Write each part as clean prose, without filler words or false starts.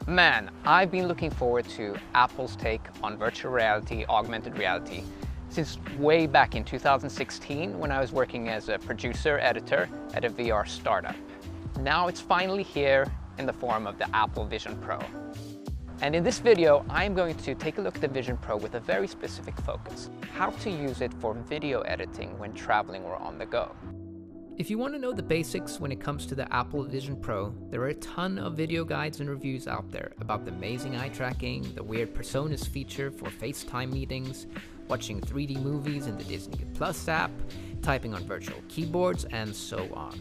Man, I've been looking forward to Apple's take on virtual reality, augmented reality, since way back in 2016 when I was working as a producer editor at a VR startup. Now it's finally here in the form of the Apple Vision Pro. And in this video, I'm going to take a look at the Vision Pro with a very specific focus: how to use it for video editing when traveling or on the go. If you want to know the basics when it comes to the Apple Vision Pro, there are a ton of video guides and reviews out there about the amazing eye tracking, the weird Personas feature for FaceTime meetings, watching 3D movies in the Disney Plus app, typing on virtual keyboards, and so on.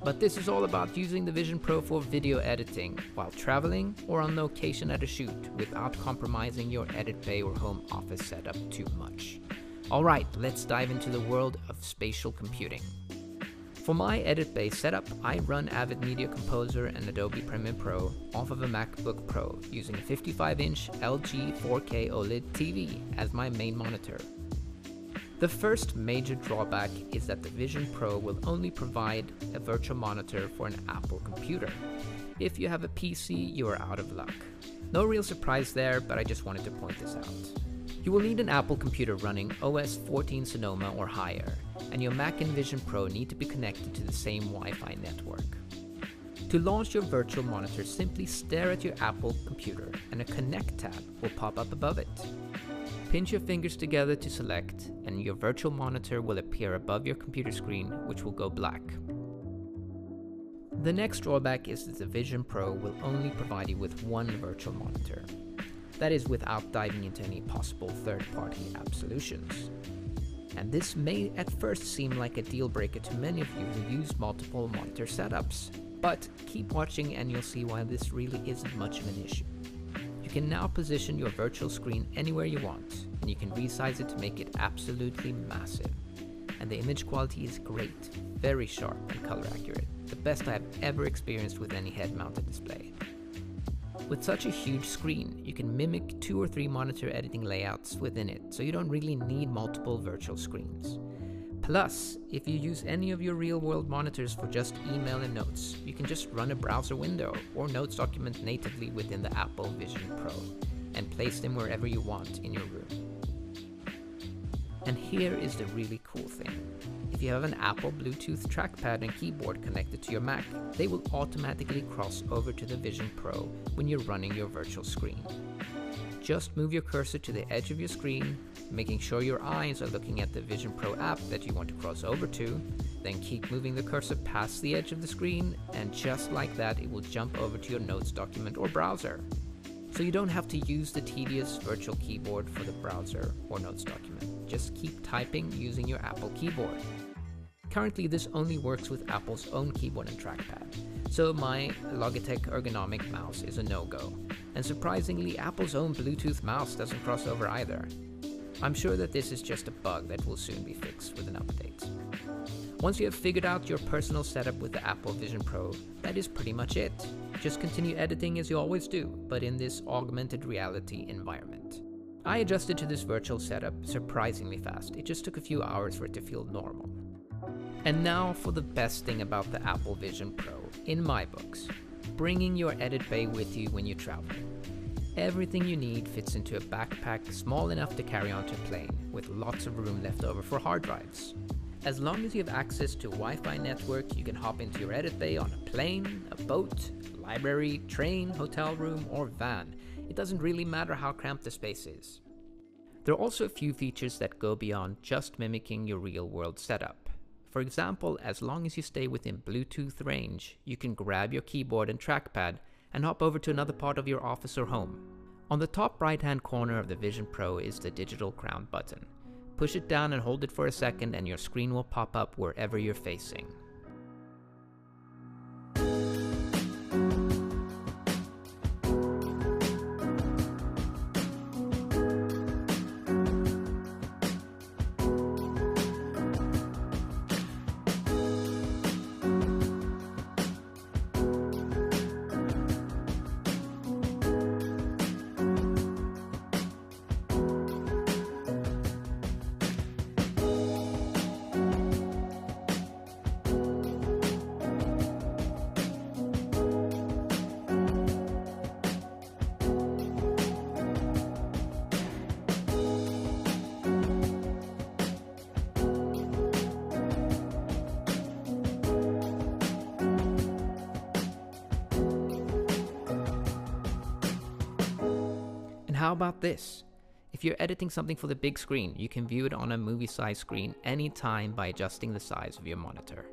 But this is all about using the Vision Pro for video editing while traveling or on location at a shoot without compromising your edit bay or home office setup too much. Alright, let's dive into the world of spatial computing. For my edit bay setup, I run Avid Media Composer and Adobe Premiere Pro off of a MacBook Pro using a 55-inch LG 4K OLED TV as my main monitor. The first major drawback is that the Vision Pro will only provide a virtual monitor for an Apple computer. If you have a PC, you are out of luck. No real surprise there, but I just wanted to point this out. You will need an Apple computer running OS 14 Sonoma or higher, and your Mac and Vision Pro need to be connected to the same Wi-Fi network. To launch your virtual monitor, simply stare at your Apple computer and a Connect tab will pop up above it. Pinch your fingers together to select, and your virtual monitor will appear above your computer screen, which will go black. The next drawback is that the Vision Pro will only provide you with one virtual monitor. That is without diving into any possible third-party app solutions. And this may at first seem like a deal breaker to many of you who use multiple monitor setups, but keep watching and you'll see why this really isn't much of an issue. You can now position your virtual screen anywhere you want, and you can resize it to make it absolutely massive. And the image quality is great, very sharp and color accurate, the best I have ever experienced with any head-mounted display. With such a huge screen, you can mimic 2 or 3 monitor editing layouts within it, so you don't really need multiple virtual screens. Plus, if you use any of your real-world monitors for just email and notes, you can just run a browser window or notes document natively within the Apple Vision Pro and place them wherever you want in your room. And here is the really cool thing. If you have an Apple Bluetooth trackpad and keyboard connected to your Mac, they will automatically cross over to the Vision Pro when you're running your virtual screen. Just move your cursor to the edge of your screen, making sure your eyes are looking at the Vision Pro app that you want to cross over to, then keep moving the cursor past the edge of the screen, and just like that it will jump over to your notes document or browser. So you don't have to use the tedious virtual keyboard for the browser or notes document. Just keep typing using your Apple keyboard. Currently, this only works with Apple's own keyboard and trackpad, so my Logitech ergonomic mouse is a no-go. And surprisingly, Apple's own Bluetooth mouse doesn't cross over either. I'm sure that this is just a bug that will soon be fixed with an update. Once you have figured out your personal setup with the Apple Vision Pro, that is pretty much it. Just continue editing as you always do, but in this augmented reality environment. I adjusted to this virtual setup surprisingly fast. It just took a few hours for it to feel normal. And now for the best thing about the Apple Vision Pro, in my books: bringing your edit bay with you when you travel. Everything you need fits into a backpack small enough to carry onto a plane, with lots of room left over for hard drives. As long as you have access to a Wi-Fi network, you can hop into your edit bay on a plane, a boat, library, train, hotel room, or van. It doesn't really matter how cramped the space is. There are also a few features that go beyond just mimicking your real-world setup. For example, as long as you stay within Bluetooth range, you can grab your keyboard and trackpad and hop over to another part of your office or home. On the top right-hand corner of the Vision Pro is the digital crown button. Push it down and hold it for a second and your screen will pop up wherever you're facing. how about this? If you're editing something for the big screen, you can view it on a movie-size screen anytime by adjusting the size of your monitor.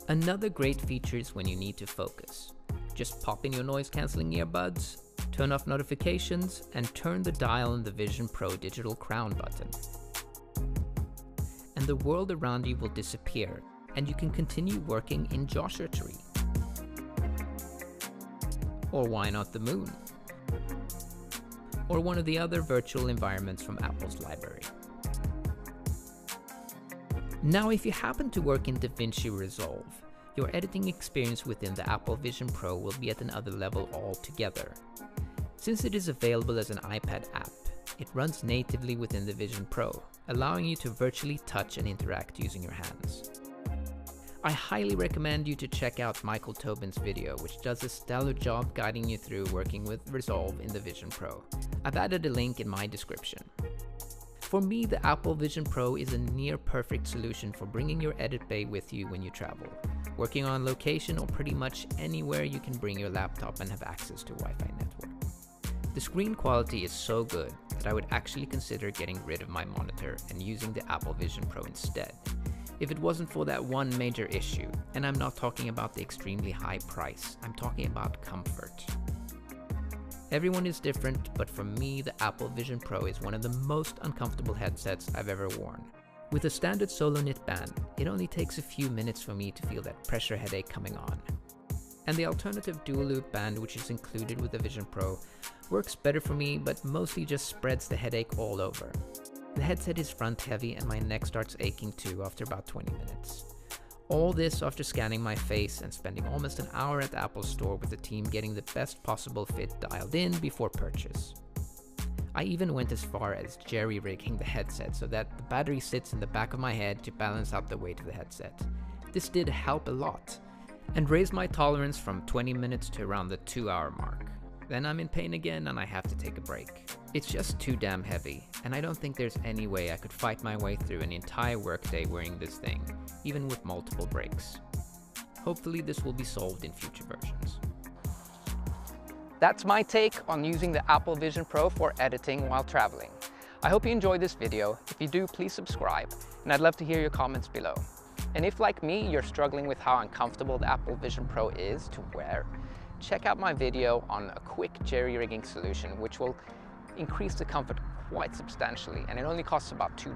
Another great feature is when you need to focus. Just pop in your noise-cancelling earbuds, turn off notifications, and turn the dial on the Vision Pro digital crown button. And the world around you will disappear, and you can continue working in Joshua Tree. Or why not the moon? Or one of the other virtual environments from Apple's library. Now, if you happen to work in DaVinci Resolve, your editing experience within the Apple Vision Pro will be at another level altogether. Since it is available as an iPad app, it runs natively within the Vision Pro, allowing you to virtually touch and interact using your hands. I highly recommend you to check out Michael Tobin's video, which does a stellar job guiding you through working with Resolve in the Vision Pro. I've added a link in my description. For me, the Apple Vision Pro is a near-perfect solution for bringing your edit bay with you when you travel, working on location, or pretty much anywhere you can bring your laptop and have access to Wi-Fi network. The screen quality is so good that I would actually consider getting rid of my monitor and using the Apple Vision Pro instead, if it wasn't for that one major issue, and I'm not talking about the extremely high price, I'm talking about comfort. Everyone is different, but for me, the Apple Vision Pro is one of the most uncomfortable headsets I've ever worn. With a standard solo knit band, it only takes a few minutes for me to feel that pressure headache coming on. And the alternative dual loop band, which is included with the Vision Pro, works better for me, but mostly just spreads the headache all over. The headset is front heavy and my neck starts aching too after about 20 minutes. All this after scanning my face and spending almost an hour at the Apple Store with the team getting the best possible fit dialed in before purchase. I even went as far as jerry-rigging the headset so that the battery sits in the back of my head to balance out the weight of the headset. This did help a lot, and raised my tolerance from 20 minutes to around the 2-hour mark. Then I'm in pain again and I have to take a break. It's just too damn heavy, and I don't think there's any way I could fight my way through an entire workday wearing this thing, even with multiple breaks. Hopefully this will be solved in future versions. That's my take on using the Apple Vision Pro for editing while traveling. I hope you enjoyed this video. If you do, please subscribe, and I'd love to hear your comments below. And if, like me, you're struggling with how uncomfortable the Apple Vision Pro is to wear, check out my video on a quick jerry-rigging solution, which will increase the comfort quite substantially, and it only costs about $2.